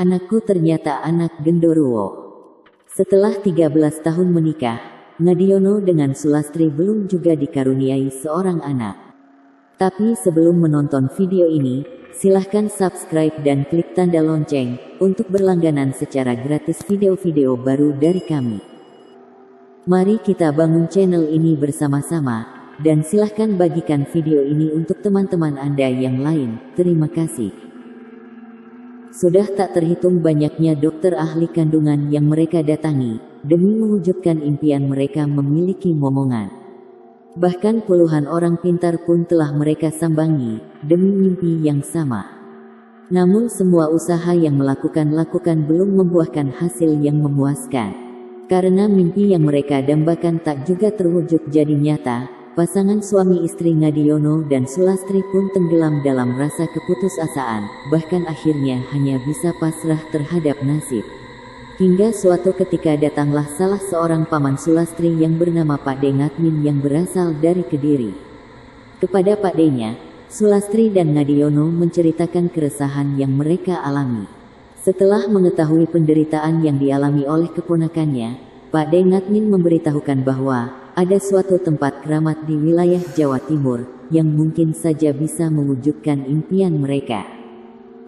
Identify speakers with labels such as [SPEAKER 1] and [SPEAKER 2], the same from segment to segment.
[SPEAKER 1] Anakku ternyata anak genderuwo. Setelah 13 tahun menikah, Ngadiono dengan Sulastri belum juga dikaruniai seorang anak. Tapi sebelum menonton video ini, silahkan subscribe dan klik tanda lonceng untuk berlangganan secara gratis video-video baru dari kami. Mari kita bangun channel ini bersama-sama. Dan silahkan bagikan video ini untuk teman-teman Anda yang lain. Terima kasih. Sudah tak terhitung banyaknya dokter ahli kandungan yang mereka datangi, demi mewujudkan impian mereka memiliki momongan. Bahkan puluhan orang pintar pun telah mereka sambangi, demi mimpi yang sama. Namun semua usaha yang lakukan belum membuahkan hasil yang memuaskan. Karena mimpi yang mereka dambakan tak juga terwujud jadi nyata. Pasangan suami istri Ngadiono dan Sulastri pun tenggelam dalam rasa keputusasaan, bahkan akhirnya hanya bisa pasrah terhadap nasib. Hingga suatu ketika datanglah salah seorang paman Sulastri yang bernama Pak D Ngatmin yang berasal dari Kediri. Kepada Pak D-nya, Sulastri dan Ngadiono menceritakan keresahan yang mereka alami. Setelah mengetahui penderitaan yang dialami oleh keponakannya, Pak D Ngatmin memberitahukan bahwa ada suatu tempat keramat di wilayah Jawa Timur, yang mungkin saja bisa mewujudkan impian mereka.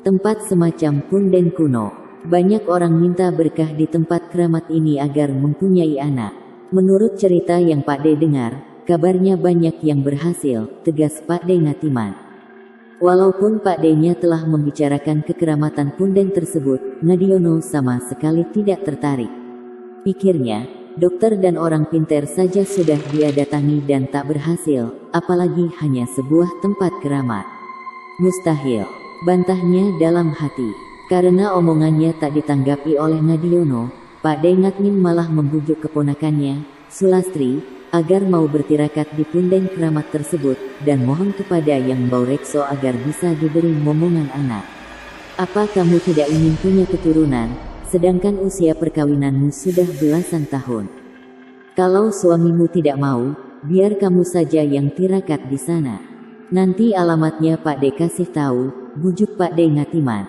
[SPEAKER 1] Tempat semacam punden kuno. Banyak orang minta berkah di tempat keramat ini agar mempunyai anak. Menurut cerita yang Pak D dengar, kabarnya banyak yang berhasil, tegas Pak D Ngatiman. Walaupun Pak D-nya telah membicarakan kekeramatan punden tersebut, Ngadiono sama sekali tidak tertarik. Pikirnya, dokter dan orang pintar saja sudah dia datangi dan tak berhasil, apalagi hanya sebuah tempat keramat. Mustahil, bantahnya dalam hati. Karena omongannya tak ditanggapi oleh Ngadiono, Pak D Ngatmin malah membujuk keponakannya, Sulastri, agar mau bertirakat di punden keramat tersebut, dan mohon kepada Yang Mbau Rekso agar bisa diberi momongan anak. Apa kamu tidak ingin punya keturunan? Sedangkan usia perkawinanmu sudah belasan tahun. Kalau suamimu tidak mau, biar kamu saja yang tirakat di sana. Nanti alamatnya Pak D kasih tahu, bujuk Pak D Ngatiman.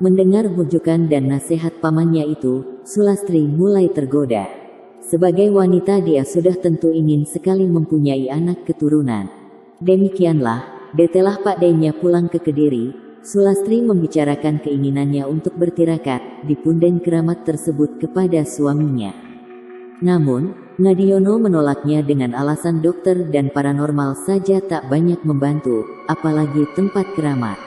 [SPEAKER 1] Mendengar bujukan dan nasihat pamannya itu, Sulastri mulai tergoda. Sebagai wanita dia sudah tentu ingin sekali mempunyai anak keturunan. Demikianlah, detelah Pak D-nya pulang ke Kediri. Sulastri membicarakan keinginannya untuk bertirakat di punden keramat tersebut kepada suaminya. Namun, Ngadiono menolaknya dengan alasan dokter dan paranormal saja tak banyak membantu, apalagi tempat keramat.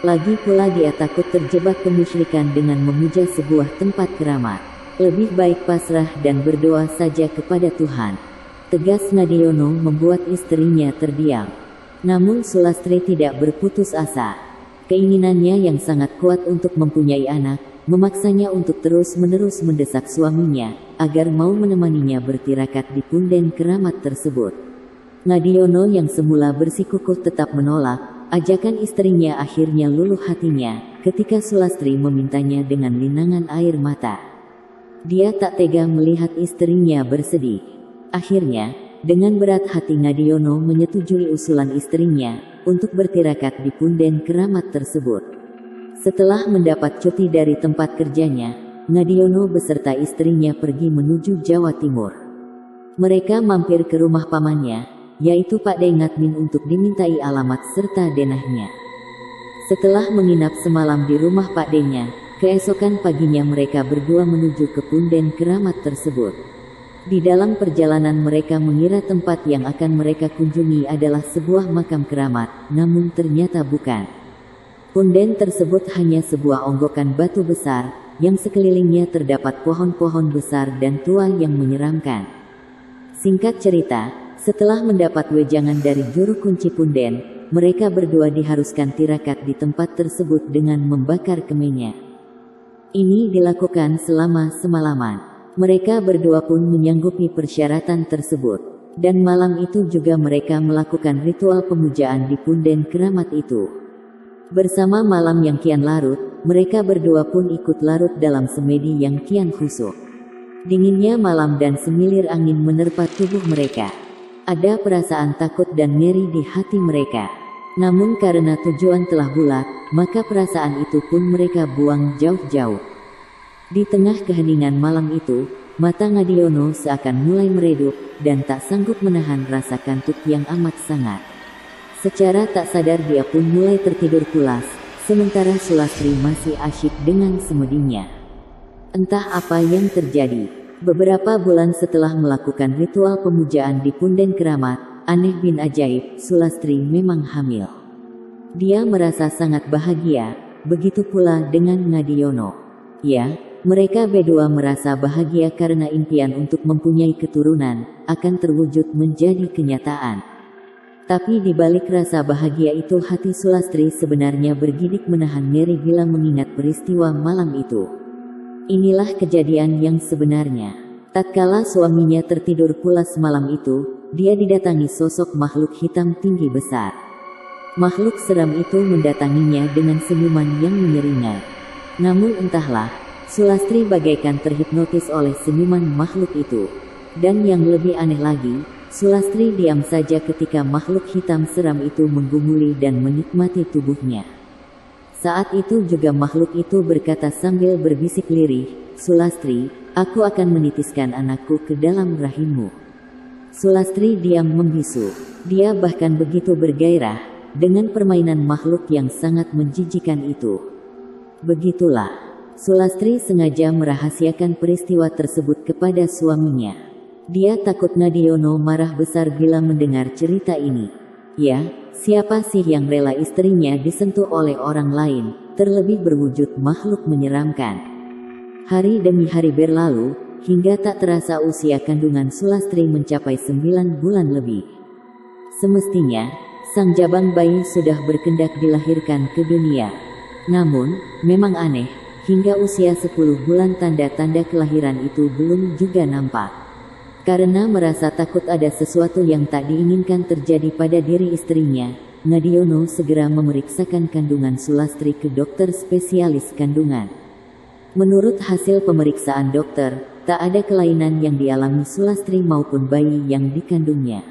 [SPEAKER 1] Lagi pula dia takut terjebak kemusyrikan dengan memuja sebuah tempat keramat. Lebih baik pasrah dan berdoa saja kepada Tuhan. Tegas Ngadiono membuat istrinya terdiam. Namun Sulastri tidak berputus asa. Keinginannya yang sangat kuat untuk mempunyai anak, memaksanya untuk terus-menerus mendesak suaminya, agar mau menemaninya bertirakat di punden keramat tersebut. Ngadiono yang semula bersikukuh tetap menolak, ajakan istrinya akhirnya luluh hatinya, ketika Sulastri memintanya dengan linangan air mata. Dia tak tega melihat istrinya bersedih. Akhirnya, dengan berat hati Ngadiono menyetujui usulan istrinya untuk bertirakat di punden keramat tersebut. Setelah mendapat cuti dari tempat kerjanya, Ngadiono beserta istrinya pergi menuju Jawa Timur. Mereka mampir ke rumah pamannya, yaitu Pak D Ngatmin untuk dimintai alamat serta denahnya. Setelah menginap semalam di rumah Pak D-nya, keesokan paginya mereka berdua menuju ke punden keramat tersebut. Di dalam perjalanan mereka mengira tempat yang akan mereka kunjungi adalah sebuah makam keramat, namun ternyata bukan. Punden tersebut hanya sebuah onggokan batu besar, yang sekelilingnya terdapat pohon-pohon besar dan tua yang menyeramkan. Singkat cerita, setelah mendapat wejangan dari juru kunci punden, mereka berdua diharuskan tirakat di tempat tersebut dengan membakar kemenya. Ini dilakukan selama semalaman. Mereka berdua pun menyanggupi persyaratan tersebut. Dan malam itu juga mereka melakukan ritual pemujaan di punden keramat itu. Bersama malam yang kian larut, mereka berdua pun ikut larut dalam semedi yang kian khusyuk. Dinginnya malam dan semilir angin menerpa tubuh mereka. Ada perasaan takut dan ngeri di hati mereka. Namun karena tujuan telah bulat, maka perasaan itu pun mereka buang jauh-jauh. Di tengah keheningan malam itu, mata Ngadiono seakan mulai meredup, dan tak sanggup menahan rasa kantuk yang amat sangat. Secara tak sadar dia pun mulai tertidur pulas, sementara Sulastri masih asyik dengan semedinya. Entah apa yang terjadi. Beberapa bulan setelah melakukan ritual pemujaan di Punden Keramat, aneh bin ajaib, Sulastri memang hamil. Dia merasa sangat bahagia, begitu pula dengan Ngadiono. Ya, mereka berdua merasa bahagia karena impian untuk mempunyai keturunan akan terwujud menjadi kenyataan. Tapi di balik rasa bahagia itu hati Sulastri sebenarnya bergidik menahan nyeri bila mengingat peristiwa malam itu. Inilah kejadian yang sebenarnya. Tatkala suaminya tertidur pulas malam itu, dia didatangi sosok makhluk hitam tinggi besar. Makhluk seram itu mendatanginya dengan senyuman yang menyeringai. Namun entahlah, Sulastri bagaikan terhipnotis oleh senyuman makhluk itu. Dan yang lebih aneh lagi, Sulastri diam saja ketika makhluk hitam seram itu menggumuli dan menikmati tubuhnya. Saat itu juga makhluk itu berkata sambil berbisik lirih, "Sulastri, aku akan menitiskan anakku ke dalam rahimmu." Sulastri diam membisu. Dia bahkan begitu bergairah dengan permainan makhluk yang sangat menjijikan itu. Begitulah, Sulastri sengaja merahasiakan peristiwa tersebut kepada suaminya. Dia takut Ngadiono marah besar bila mendengar cerita ini. Ya, siapa sih yang rela istrinya disentuh oleh orang lain, terlebih berwujud makhluk menyeramkan. Hari demi hari berlalu, hingga tak terasa usia kandungan Sulastri mencapai 9 bulan lebih. Semestinya, sang jabang bayi sudah berkendak dilahirkan ke dunia. Namun, memang aneh, hingga usia 10 bulan tanda-tanda kelahiran itu belum juga nampak. Karena merasa takut ada sesuatu yang tak diinginkan terjadi pada diri istrinya, Ngadiono segera memeriksakan kandungan Sulastri ke dokter spesialis kandungan. Menurut hasil pemeriksaan dokter, tak ada kelainan yang dialami Sulastri maupun bayi yang dikandungnya.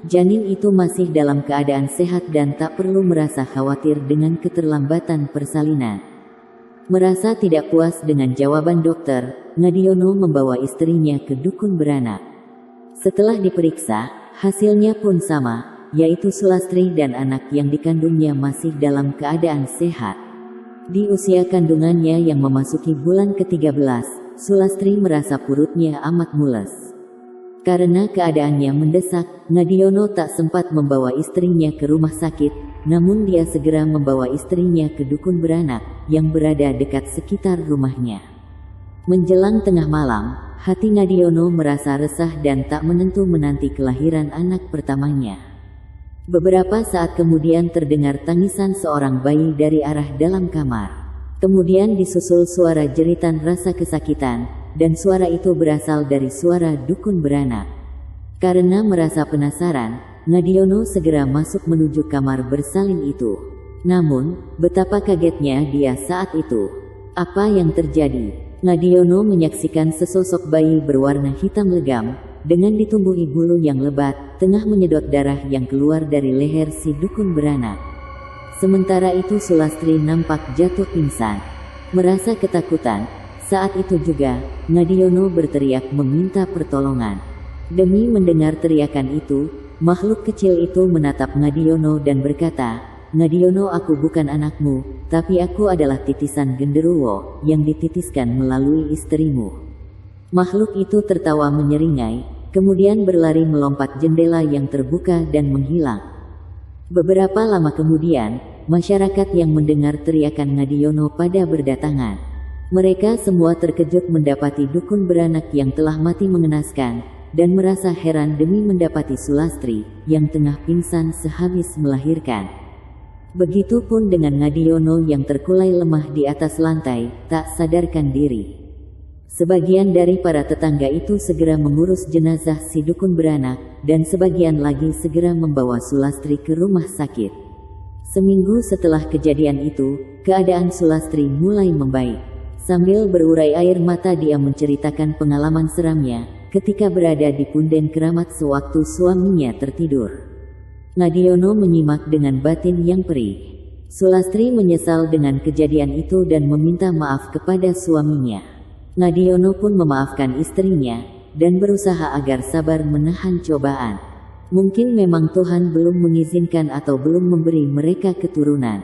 [SPEAKER 1] Janin itu masih dalam keadaan sehat dan tak perlu merasa khawatir dengan keterlambatan persalinan. Merasa tidak puas dengan jawaban dokter, Ngadiono membawa istrinya ke dukun beranak. Setelah diperiksa, hasilnya pun sama, yaitu Sulastri dan anak yang dikandungnya masih dalam keadaan sehat. Di usia kandungannya yang memasuki bulan ke-13, Sulastri merasa perutnya amat mules. Karena keadaannya mendesak, Ngadiono tak sempat membawa istrinya ke rumah sakit, namun dia segera membawa istrinya ke dukun beranak yang berada dekat sekitar rumahnya. Menjelang tengah malam, hati Ngadiono merasa resah dan tak menentu menanti kelahiran anak pertamanya. Beberapa saat kemudian terdengar tangisan seorang bayi dari arah dalam kamar. Kemudian disusul suara jeritan rasa kesakitan, dan suara itu berasal dari suara dukun beranak. Karena merasa penasaran, Ngadiono segera masuk menuju kamar bersalin itu. Namun, betapa kagetnya dia saat itu. Apa yang terjadi? Ngadiono menyaksikan sesosok bayi berwarna hitam legam, dengan ditumbuhi bulu yang lebat, tengah menyedot darah yang keluar dari leher si dukun beranak. Sementara itu Sulastri nampak jatuh pingsan. Merasa ketakutan, saat itu juga, Ngadiono berteriak meminta pertolongan. Demi mendengar teriakan itu, makhluk kecil itu menatap Ngadiono dan berkata, "Ngadiono, aku bukan anakmu, tapi aku adalah titisan genderuwo yang dititiskan melalui istrimu." Makhluk itu tertawa menyeringai, kemudian berlari melompat jendela yang terbuka dan menghilang. Beberapa lama kemudian, masyarakat yang mendengar teriakan Ngadiono pada berdatangan. Mereka semua terkejut mendapati dukun beranak yang telah mati mengenaskan, dan merasa heran demi mendapati Sulastri yang tengah pingsan sehabis melahirkan. Begitupun dengan Ngadiono yang terkulai lemah di atas lantai, tak sadarkan diri. Sebagian dari para tetangga itu segera mengurus jenazah si dukun beranak, dan sebagian lagi segera membawa Sulastri ke rumah sakit. Seminggu setelah kejadian itu, keadaan Sulastri mulai membaik. Sambil berurai air mata dia menceritakan pengalaman seramnya ketika berada di Punden Keramat sewaktu suaminya tertidur. Ngadiono menyimak dengan batin yang perih. Sulastri menyesal dengan kejadian itu dan meminta maaf kepada suaminya. Ngadiono pun memaafkan istrinya dan berusaha agar sabar menahan cobaan. Mungkin memang Tuhan belum mengizinkan atau belum memberi mereka keturunan.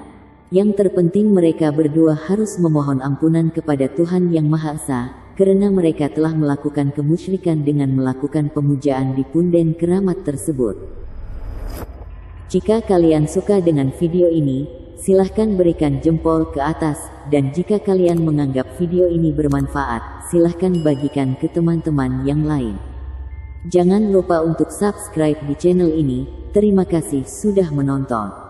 [SPEAKER 1] Yang terpenting mereka berdua harus memohon ampunan kepada Tuhan Yang Maha Esa, karena mereka telah melakukan kemusyrikan dengan melakukan pemujaan di punden keramat tersebut. Jika kalian suka dengan video ini, silahkan berikan jempol ke atas, dan jika kalian menganggap video ini bermanfaat, silahkan bagikan ke teman-teman yang lain. Jangan lupa untuk subscribe di channel ini. Terima kasih sudah menonton.